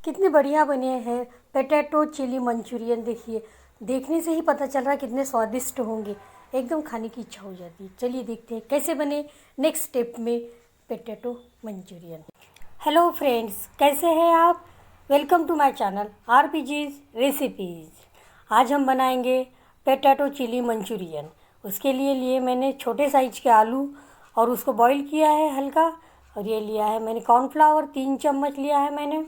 कितने बढ़िया बने हैं पोटैटो चिली मंचूरियन। देखिए, देखने से ही पता चल रहा है कितने स्वादिष्ट होंगे। एकदम खाने की इच्छा हो जाती है। चलिए देखते हैं कैसे बने नेक्स्ट स्टेप में पोटैटो मंचूरियन। हेलो फ्रेंड्स, कैसे हैं आप? Welcome to my channel RPGs recipes. आज हम बनाएंगे पोटैटो चिली मंचूरियन। उसके लिए लिए मैंने छोटे साइज के आलू और उसको बॉईल किया है हल्का। और ये लिया है मैंने कॉर्नफ्लावर, 3 चम्मच लिया है मैंने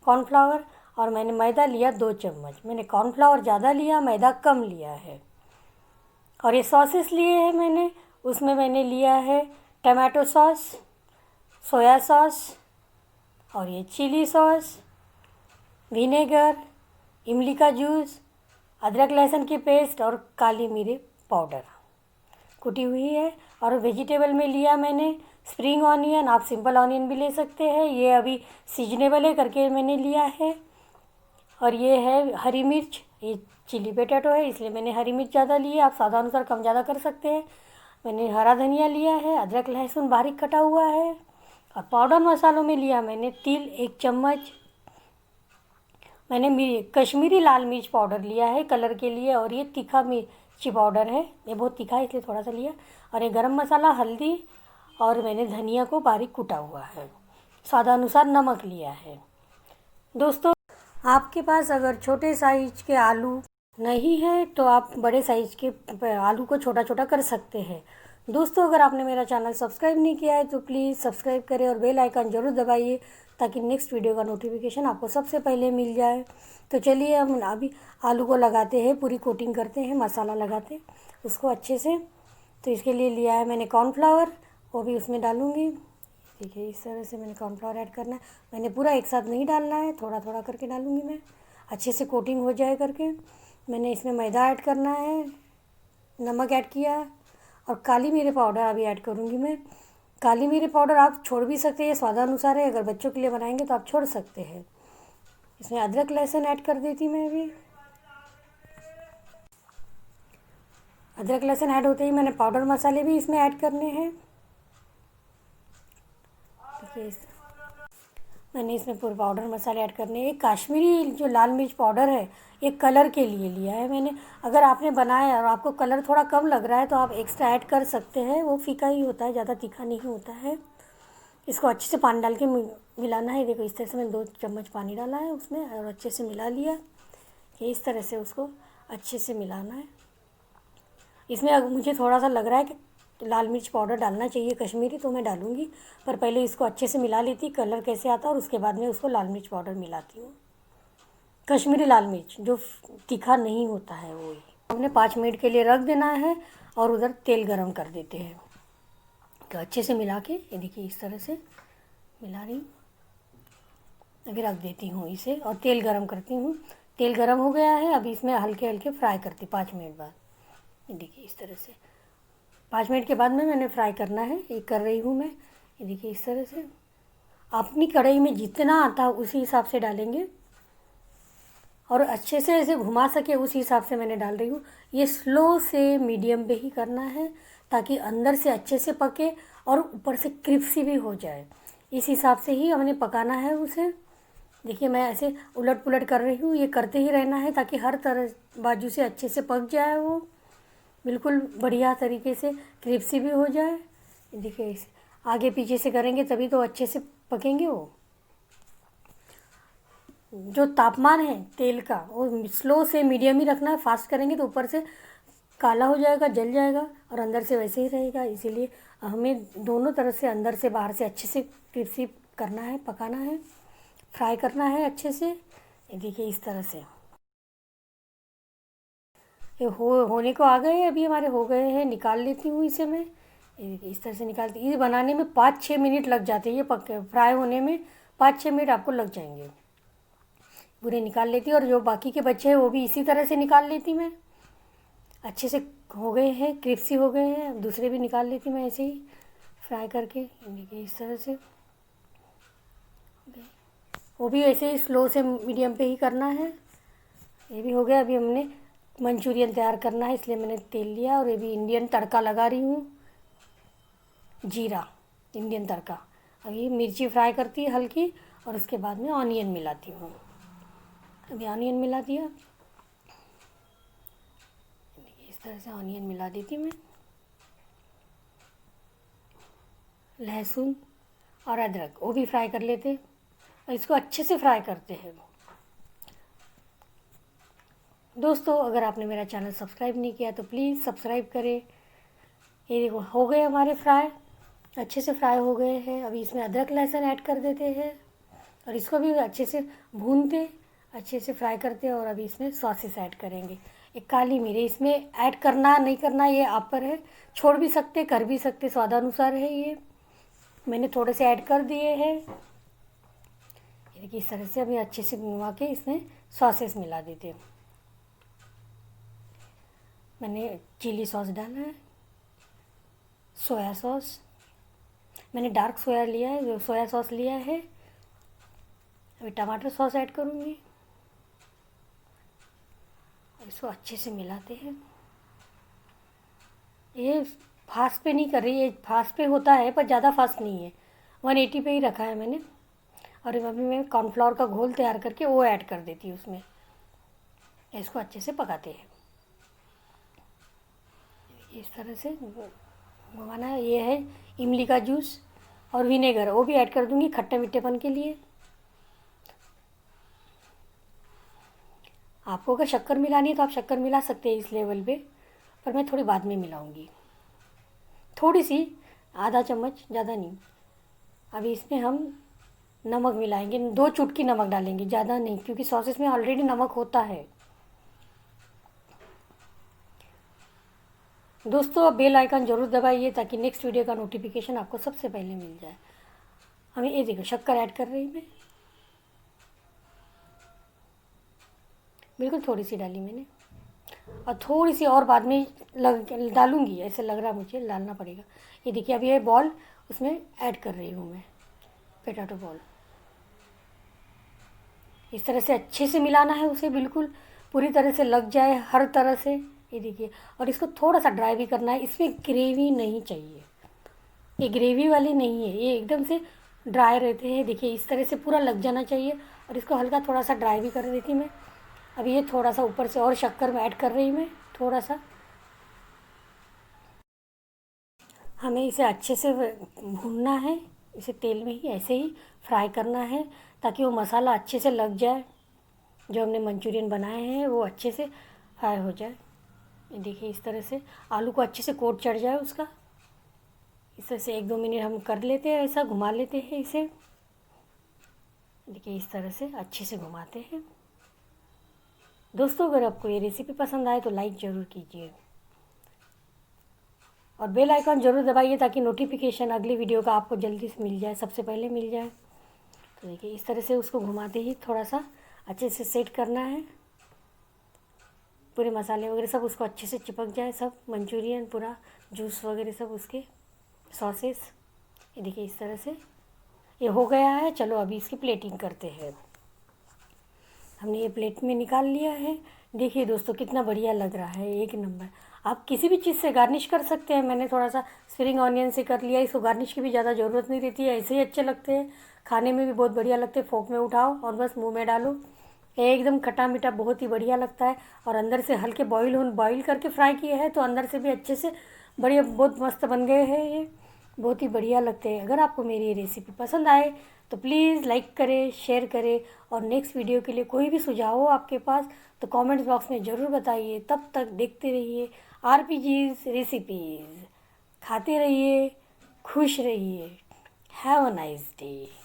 कॉर्नफ्लावर। और मैंने मैदा लिया 2 चम्मच। मैंने कॉर्नफ्लावर ज़्यादा लिया, मैदा कम लिया है। और ये सॉसेस लिए हैं मैंने, उसमें मैंने लिया है टमाटो सॉस, सोया सॉस, और ये चिली सॉस, विनेगर, इमली का जूस, अदरक लहसुन की पेस्ट और काली मिर्च पाउडर कुटी हुई है। और वेजिटेबल में लिया मैंने स्प्रिंग ऑनियन, आप सिंपल ऑनियन भी ले सकते हैं, ये अभी सीजनेबल है करके मैंने लिया है। और ये है हरी मिर्च, ये चिली पोटैटो है इसलिए मैंने हरी मिर्च ज़्यादा ली है, आप स्वाद अनुसार कम ज़्यादा कर सकते हैं। मैंने हरा धनिया लिया है, अदरक लहसुन बारीक कटा हुआ है। और पाउडर मसालों में लिया मैंने तिल 1 चम्मच। मैंने कश्मीरी लाल मिर्च पाउडर लिया है कलर के लिए, और ये तीखा मिर्ची पाउडर है, ये बहुत तीखा है इसलिए थोड़ा सा लिया। और ये गरम मसाला, हल्दी, और मैंने धनिया को बारीक कुटा हुआ है। स्वादानुसार नमक लिया है। दोस्तों, आपके पास अगर छोटे साइज के आलू नहीं है तो आप बड़े साइज के आलू को छोटा छोटा कर सकते हैं। दोस्तों, अगर आपने मेरा चैनल सब्सक्राइब नहीं किया है तो प्लीज़ सब्सक्राइब करें और बेल आइकन ज़रूर दबाइए ताकि नेक्स्ट वीडियो का नोटिफिकेशन आपको सबसे पहले मिल जाए। तो चलिए हम अभी आलू को लगाते हैं, पूरी कोटिंग करते हैं, मसाला लगाते हैं उसको अच्छे से। तो इसके लिए लिया है मैंने कॉर्नफ्लावर, वो भी उसमें डालूँगी। देखिए, इस तरह से मैंने कॉर्नफ्लावर ऐड करना है। मैंने पूरा एक साथ नहीं डालना है, थोड़ा थोड़ा करके डालूँगी मैं, अच्छे से कोटिंग हो जाए करके। मैंने इसमें मैदा ऐड करना है, नमक ऐड किया, और काली मिर्च पाउडर अभी ऐड करूँगी मैं। काली मिर्च पाउडर आप छोड़ भी सकते हैं, स्वादानुसार है, अगर बच्चों के लिए बनाएंगे तो आप छोड़ सकते हैं। इसमें अदरक लहसुन ऐड कर देती मैं अभी। अदरक लहसुन ऐड होते ही मैंने पाउडर मसाले भी इसमें ऐड करने हैं। देखिए, मैंने इसमें पूरे पाउडर मसाले ऐड करने हैं। काश्मीरी जो लाल मिर्च पाउडर है ये कलर के लिए लिया है मैंने। अगर आपने बनाया और आपको कलर थोड़ा कम लग रहा है तो आप एक्स्ट्रा ऐड कर सकते हैं, वो फीका ही होता है, ज़्यादा तीखा नहीं होता है। इसको अच्छे से पानी डाल के मिलाना है। देखो, इस तरह से मैंने 2 चम्मच पानी डाला है उसमें और अच्छे से मिला लिया। ये इस तरह से उसको अच्छे से मिलाना है। इसमें मुझे थोड़ा सा लग रहा है कि लाल मिर्च पाउडर डालना चाहिए कश्मीरी, तो मैं डालूँगी, पर पहले इसको अच्छे से मिला लेती कलर कैसे आता है, और उसके बाद में उसको लाल मिर्च पाउडर मिलाती हूँ। कश्मीरी लाल मिर्च जो तीखा नहीं होता है वो ही। हमने 5 मिनट के लिए रख देना है और उधर तेल गरम कर देते हैं। तो अच्छे से मिला के, ये देखिए इस तरह से मिला रही हूँ, अभी रख देती हूँ इसे और तेल गरम करती हूँ। तेल गरम हो गया है, अभी इसमें हल्के हल्के फ्राई करती 5 मिनट बाद। ये देखिए इस तरह से 5 मिनट के बाद में मैंने फ्राई करना है, ये कर रही हूँ मैं। ये देखिए इस तरह से अपनी कढ़ाई में जितना आता है उसी हिसाब से डालेंगे, और अच्छे से ऐसे घुमा सके उस हिसाब से मैंने डाल रही हूँ। ये स्लो से मीडियम पे ही करना है ताकि अंदर से अच्छे से पके और ऊपर से क्रिस्पी भी हो जाए। इस हिसाब से ही हमने पकाना है उसे। देखिए, मैं ऐसे उलट पुलट कर रही हूँ, ये करते ही रहना है ताकि हर तरह बाजू से अच्छे से पक जाए, वो बिल्कुल बढ़िया तरीके से क्रिस्पी भी हो जाए। देखिए, इसे आगे पीछे से करेंगे तभी तो अच्छे से पकेंगे वो। जो तापमान है तेल का वो स्लो से मीडियम ही रखना है, फास्ट करेंगे तो ऊपर से काला हो जाएगा, जल जाएगा, और अंदर से वैसे ही रहेगा। इसीलिए हमें दोनों तरफ से, अंदर से बाहर से अच्छे से क्रिस्पी करना है, पकाना है, फ्राई करना है अच्छे से। ये देखिए इस तरह से ये होने को आ गए हैं, अभी हमारे हो गए हैं। निकाल लेती हूँ इसे मैं। ये देखिए इस तरह से निकालती। ये बनाने में 5-6 मिनट लग जाते हैं, ये फ्राई होने में 5-6 मिनट आपको लग जाएंगे। पूरे निकाल लेती और जो बाकी के बच्चे हैं वो भी इसी तरह से निकाल लेती मैं। अच्छे से हो गए हैं, क्रिस्पी हो गए हैं। दूसरे भी निकाल लेती मैं ऐसे ही फ्राई करके। देखिए इस तरह से वो भी ऐसे ही स्लो से मीडियम पे ही करना है। ये भी हो गया। अभी हमने मंचूरियन तैयार करना है इसलिए मैंने तेल लिया, और ये भी इंडियन तड़का लगा रही हूँ, जीरा इंडियन तड़का। अभी मिर्ची फ्राई करती है हल्की, और उसके बाद में ऑनियन मिलाती हूँ। अभी ऑनियन मिला दिया, इस तरह से ऑनियन मिला देती मैं। लहसुन और अदरक वो भी फ्राई कर लेते और इसको अच्छे से फ्राई करते हैं। दोस्तों, अगर आपने मेरा चैनल सब्सक्राइब नहीं किया तो प्लीज़ सब्सक्राइब करें। ये देखो हो गए हमारे फ्राई, अच्छे से फ्राई हो गए हैं। अभी इसमें अदरक लहसुन ऐड कर देते हैं और इसको भी अच्छे से भूनते, अच्छे से फ्राई करते हैं। और अभी इसमें सॉसेस ऐड करेंगे। एक काली मिर्च इसमें ऐड करना नहीं करना ये आप पर है, छोड़ भी सकते कर भी सकते, स्वादानुसार है। ये मैंने थोड़े से ऐड कर दिए हैं। ये देखिए इस तरह से अभी अच्छे से घुमा के इसमें सॉसेस मिला देते हैं। मैंने चिली सॉस डाला है, सोया सॉस, मैंने डार्क सोया लिया है, सोया सॉस लिया है। अभी टमाटर सॉस ऐड करूँगी और इसको अच्छे से मिलाते हैं। ये फास्ट पे नहीं कर रही, ये फास्ट पे होता है पर ज़्यादा फास्ट नहीं है, 180 पे ही रखा है मैंने। और अभी मैं कॉर्नफ्लावर का घोल तैयार करके वो ऐड कर देती हूँ उसमें। इसको अच्छे से पकाते हैं, इस तरह से घुमाना है। ये है इमली का जूस और विनेगर, वो भी ऐड कर दूँगी खट्टे मीठेपन के लिए। आपको अगर शक्कर मिलानी है तो आप शक्कर मिला सकते हैं इस लेवल पे, पर मैं थोड़ी बाद में मिलाऊंगी, थोड़ी सी, आधा चम्मच, ज़्यादा नहीं। अभी इसमें हम नमक मिलाएंगे, 2 चुटकी नमक डालेंगे, ज़्यादा नहीं, क्योंकि सॉसेस में ऑलरेडी नमक होता है। दोस्तों, अब बेल आइकन ज़रूर दबाइए ताकि नेक्स्ट वीडियो का नोटिफिकेशन आपको सबसे पहले मिल जाए। हमें ये देखो शक्कर ऐड कर रही मैं, बिल्कुल थोड़ी सी डाली मैंने, और थोड़ी सी और बाद में डालूंगी, ऐसे लग रहा मुझे डालना पड़ेगा। ये देखिए अभी ये बॉल उसमें ऐड कर रही हूँ मैं, पोटैटो बॉल। इस तरह से अच्छे से मिलाना है उसे, बिल्कुल पूरी तरह से लग जाए हर तरह से। ये देखिए, और इसको थोड़ा सा ड्राई भी करना है, इसमें ग्रेवी नहीं चाहिए, ये ग्रेवी वाली नहीं है, ये एकदम से ड्राई रहते हैं। देखिए इस तरह से पूरा लग जाना चाहिए। और इसको हल्का थोड़ा सा ड्राई भी कर देती मैं। अभी ये थोड़ा सा ऊपर से और शक्कर में ऐड कर रही मैं थोड़ा सा। हमें इसे अच्छे से भूनना है, इसे तेल में ही ऐसे ही फ्राई करना है ताकि वो मसाला अच्छे से लग जाए, जो हमने मंचूरियन बनाए हैं वो अच्छे से फ्राई हो जाए। देखिए इस तरह से आलू को अच्छे से कोट चढ़ जाए उसका। इस तरह से 1-2 मिनट हम कर लेते हैं, ऐसा घुमा लेते हैं इसे। देखिए इस तरह से अच्छे से घुमाते हैं। दोस्तों, अगर आपको ये रेसिपी पसंद आए तो लाइक ज़रूर कीजिए और बेल आइकन ज़रूर दबाइए ताकि नोटिफिकेशन अगली वीडियो का आपको जल्दी से मिल जाए, सबसे पहले मिल जाए। तो देखिए इस तरह से उसको घुमाते ही थोड़ा सा अच्छे से सेट करना है, पूरे मसाले वगैरह सब उसको अच्छे से चिपक जाए, सब मंचूरियन पूरा जूस वगैरह सब उसके सॉसेस। ये देखिए इस तरह से ये हो गया है। चलो अभी इसकी प्लेटिंग करते हैं। हमने ये प्लेट में निकाल लिया है। देखिए दोस्तों कितना बढ़िया लग रहा है, एक नंबर। आप किसी भी चीज़ से गार्निश कर सकते हैं, मैंने थोड़ा सा स्प्रिंग ऑनियन से कर लिया। इसको गार्निश की भी ज़्यादा ज़रूरत नहीं रहती है, ऐसे ही अच्छे लगते हैं, खाने में भी बहुत बढ़िया लगते हैं। फोक में उठाओ और बस मुँह में डालो, एकदम खट्टा मीठा बहुत ही बढ़िया लगता है। और अंदर से हल्के बॉईल करके फ्राई किए हैं तो अंदर से भी अच्छे से बढ़िया, बहुत मस्त बन गए हैं ये, बहुत ही बढ़िया लगते हैं। अगर आपको मेरी ये रेसिपी पसंद आए तो प्लीज़ लाइक करें, शेयर करें, और नेक्स्ट वीडियो के लिए कोई भी सुझाव हो आपके पास तो कमेंट्स बॉक्स में ज़रूर बताइए। तब तक देखते रहिए RPG's रेसिपीज़, खाते रहिए, खुश रहिए। Have a nice day.